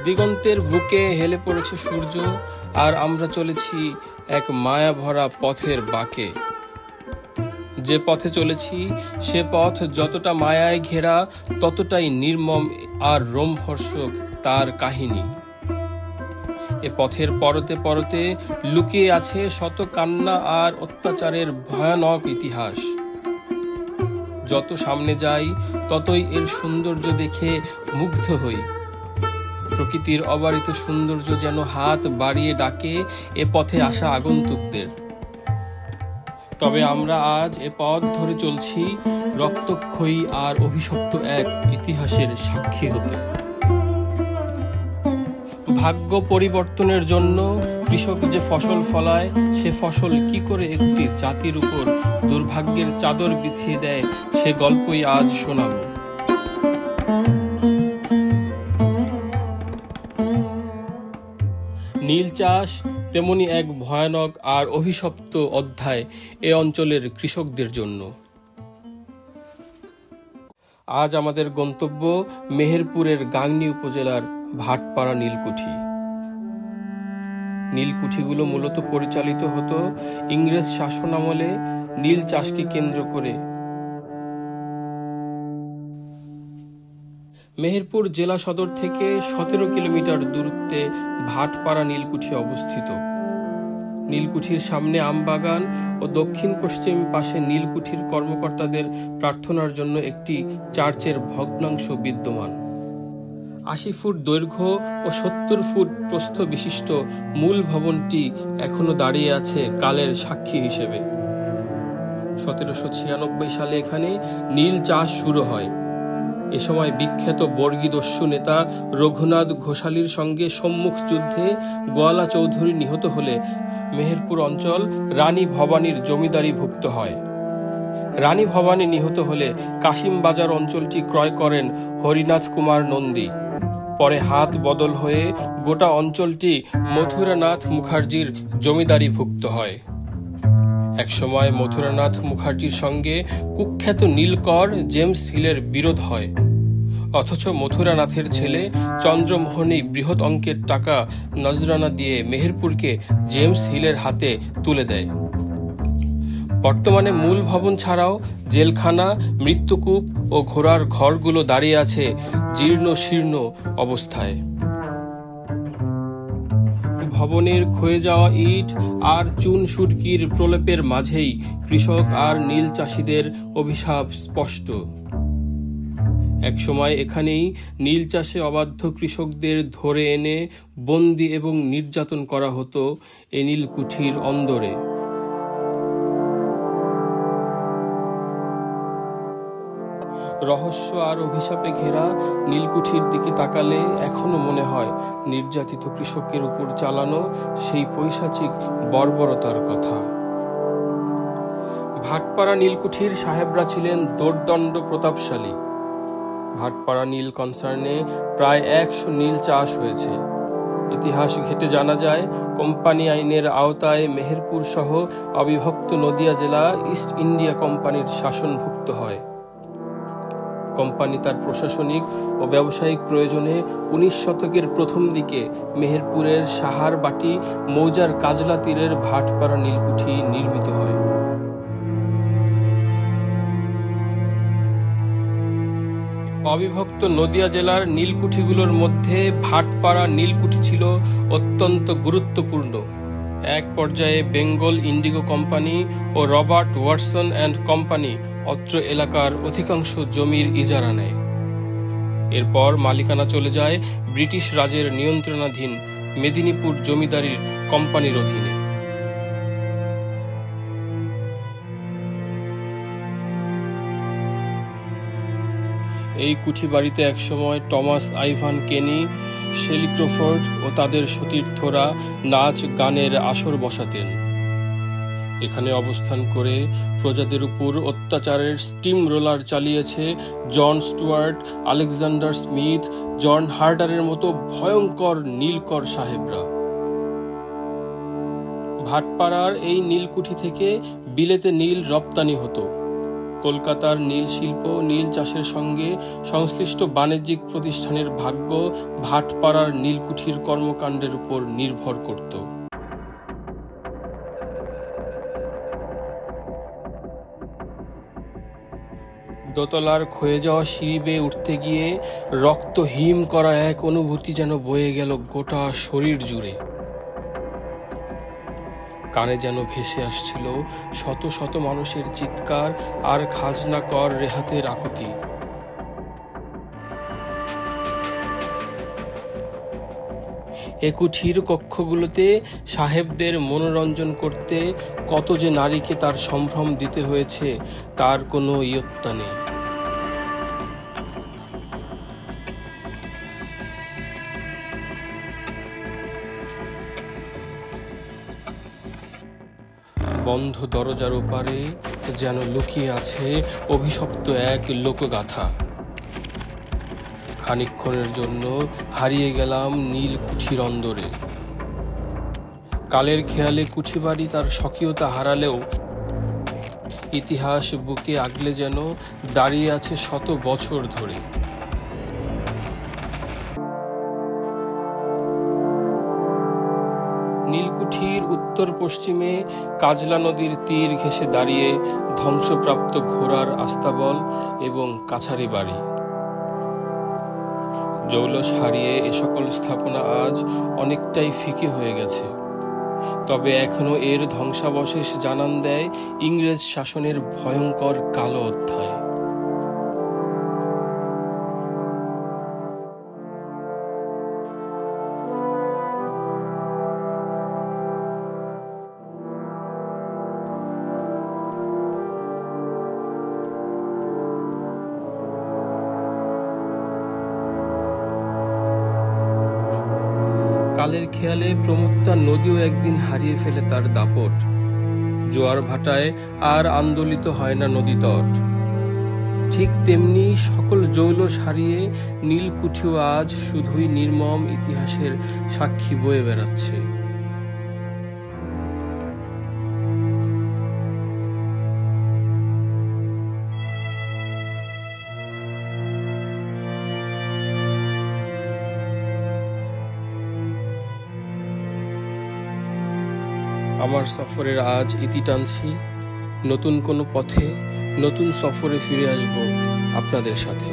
দিগন্তের বুকে হেলে পড়েছে সূর্য, আর আমরা চলেছি এক মায়া ভরা পথের বাঁকে। যে পথে চলেছি সে পথ যতটা মায়ায় ঘেরা, ততটাই নির্মম আর রোমহর্ষক তার কাহিনী। এ পথের পরতে পরতে লুকিয়ে আছে শত কান্না আর অত্যাচারের ভয়ানক ইতিহাস। যত সামনে যাই ততই এর সৌন্দর্য দেখে মুগ্ধ হই। প্রকৃতির অবারিত সৌন্দর্য যেন হাত বাড়িয়ে ডাকে এ পথে আসা আগন্তুকদের। তবে আমরা আজ এ পথ ধরে চলছি রক্তক্ষয়ী আর অভিশপ্ত এক ইতিহাসের সাক্ষী হতে। ভাগ্য পরিবর্তনের জন্য কৃষক যে ফসল ফলায়, সে ফসল কি করে একটি জাতির উপর দুর্ভাগ্যের চাদর বিছিয়ে দেয়, সে গল্পই আজ শোনাব। নীল চাষ তেমনি এক ভয়ানক আর অভিশপ্ত অধ্যায় এ অঞ্চলের কৃষকদের জন্য। আজ আমাদের গন্তব্য মেহেরপুরের গাংনী উপজেলার ভাটপাড়া নীলকুঠি। নীলকুঠিগুলো মূলত পরিচালিত হতো ইংরেজ শাসন আমলে নীল চাষকে কেন্দ্র করে। মেহেরপুর জেলা সদর থেকে 17 কিলোমিটার দূরত্বে ভাটপাড়া নীলকুঠি অবস্থিত। নীলকুঠির সামনে আমবাগান ও দক্ষিণ পশ্চিম পাশে নীলকুঠির কর্মকর্তাদের প্রার্থনার জন্য একটি চার্চের ভগ্নাংশ বিদ্যমান। 80 ফুট দৈর্ঘ্য ও 70 ফুট প্রস্থ বিশিষ্ট মূল ভবনটি এখনো দাঁড়িয়ে আছে কালের সাক্ষী হিসেবে। 1796 সালে এখানে নীল চাষ শুরু হয়। এ সময় বিখ্যাত বর্গী দস্যু নেতা রঘুনাথ ঘোষালীর সঙ্গে সম্মুখ যুদ্ধে গোয়ালা চৌধুরী নিহত হলে মেহেরপুর অঞ্চল রানী ভবানীর জমিদারিভুক্ত হয়। রানী ভবানী নিহত হলে কাশিমবাজার অঞ্চলটি ক্রয় করেন হরিনাথ কুমার নন্দী। পরে হাত বদল হয়ে গোটা অঞ্চলটি মথুরানাথ মুখার্জির জমিদারিভুক্ত হয়। একসময় মথুরানাথ মুখার্জির সঙ্গে কুখ্যাত নীলকর জেমস হিলের বিরোধ হয়। অথচ মথুরানাথের ছেলে চন্দ্রমোহনী বৃহৎ অঙ্কের টাকা নজরানা দিয়ে মেহেরপুরকে জেমস হিলের হাতে তুলে দেয়। বর্তমানে মূল ভবন ছাড়াও জেলখানা, মৃত্যুকূপ ও ঘোড়ার ঘরগুলো দাঁড়িয়ে আছে জীর্ণ শীর্ণ অবস্থায়। ভবনের ক্ষয়ে যাওয়া ইট আর চুন সুরকির প্রলেপের মাঝেই কৃষক আর নীল চাষীদের অভিশাপ স্পষ্ট। একসময় এখানেই নীল চাষে অবাধ্য কৃষকদের ধরে এনে বন্দি এবং নির্যাতন করা হতো এ নীলকুঠির অন্দরে। রহস্য আর অভিশাপে ঘেরা নীলকুঠির দিকে তাকালে এখনো মনে হয় নির্যাতিত কৃষকের উপর চালানো সেই পৈশাচিক বর্বরতার কথা। ভাটপাড়া নীলকুঠির সাহেবরা ছিলেন দোর্দণ্ড প্রতাপশালী। ভাটপাড়া নীল কনসার্নে প্রায় 100 নীল চাষ হয়েছে। ইতিহাস ঘেঁটে জানা যায়, কোম্পানি আইনের আওতায় মেহেরপুর সহ অবিভক্ত নদিয়া জেলা ইস্ট ইন্ডিয়া কোম্পানির শাসনভুক্ত হয়। কোম্পানি তার প্রশাসনিক ও ব্যবসায়িক প্রয়োজনে 19 শতকের প্রথম দিকে মেহেরপুরের সাহারবাটি মৌজার কাজলা তীরের ভাটপাড়া নীলকুঠি নির্মিত হয়। অবিভক্ত নদিয়া জেলার নীলকুঠিগুলোর মধ্যে ভাটপাড়া নীলকুঠি ছিল অত্যন্ত গুরুত্বপূর্ণ। এক পর্যায়ে বেঙ্গল ইন্ডিগো কোম্পানি ও রবার্ট ওয়াটসন অ্যান্ড কোম্পানি অত্র এলাকার অধিকাংশ জমির ইজারা নেয়। এরপর মালিকানা চলে যায় ব্রিটিশ রাজের নিয়ন্ত্রণাধীন মেদিনীপুর জমিদারির কোম্পানির অধীনে। এই কুঠি বাড়িতে একসময় টমাস আইভান কেনি, শেলি ক্রফোর্ড ও তাদের সতীর্থরা নাচ গানের আসর বসাতেন। এখানে অবস্থান করে প্রজাদের উপর অত্যাচারের স্টিম রোলার চালিয়েছে জন স্টুয়ার্ট, আলেকজান্ডার স্মিথ, জন হার্ডারের মতো ভয়ঙ্কর নীলকর সাহেবরা। ভাটপাড়ার এই নীলকুঠি থেকে বিলেতে নীল রপ্তানি হতো। কলকাতার নীল শিল্প, নীল চাষের সঙ্গে সংশ্লিষ্ট বাণিজ্যিক প্রতিষ্ঠানের ভাগ্য ভাটপাড়ার নীলকুঠির কর্মকাণ্ডের উপর নির্ভর করত। দোতলার ক্ষয়ে যাওয়া সিঁড়ি বেয়ে উঠতে গিয়ে রক্ত হিম করা এক অনুভূতি যেন বয়ে গেল গোটা শরীর জুড়ে। কানে যেন ভেসে আসছিল শত শত মানুষের চিৎকার আর খাজনা কর রেহাতের আকুতি। এ কুঠির কক্ষগুলোতে সাহেবদের মনোরঞ্জন করতে কত যে নারীকে তার সম্ভ্রম দিতে হয়েছে তার কোনো ইয়ত্তা নেই। বন্ধ দরজার ওপারে যেন লুকিয়ে আছে অভিশপ্ত এক লোকগাথা। খানিকক্ষণের জন্য হারিয়ে গেলাম নীলকুঠির অন্দরে। কালের খেয়ালে কুঠিবাড়ি তার স্বকীয়তা হারালেও ইতিহাস বুকে আগলে যেন দাঁড়িয়ে আছে শত বছর ধরে। নীলকুঠির উত্তর পশ্চিমে কাজলা নদীর তীর ঘেঁষে দাঁড়িয়ে ধ্বংসপ্রাপ্ত ঘোড়ার আস্তাবল এবং কাছারি বাড়ি। জৌলস হারিয়ে এ সকল স্থাপনা আজ অনেকটাই ফিকে হয়ে গেছে, তবে এখনো এর ধ্বংসাবশেষ জানান দেয় ইংরেজ শাসনের ভয়ঙ্কর কালো অধ্যায়। কালের খেয়ালে প্রমত্তা নদীও একদিন হারিয়ে ফেলে তার দাপট। জোয়ার ভাটায় আর আন্দোলিত হয় না নদী তট। ঠিক তেমনি সকল জৌলস হারিয়ে নীলকুঠিও আজ শুধুই নির্মম ইতিহাসের সাক্ষী বয়ে বেড়াচ্ছে। আমার সফরের আজ ইতি টানছি। নতুন কোনো পথে নতুন সফরে ফিরে আসব আপনাদের সাথে।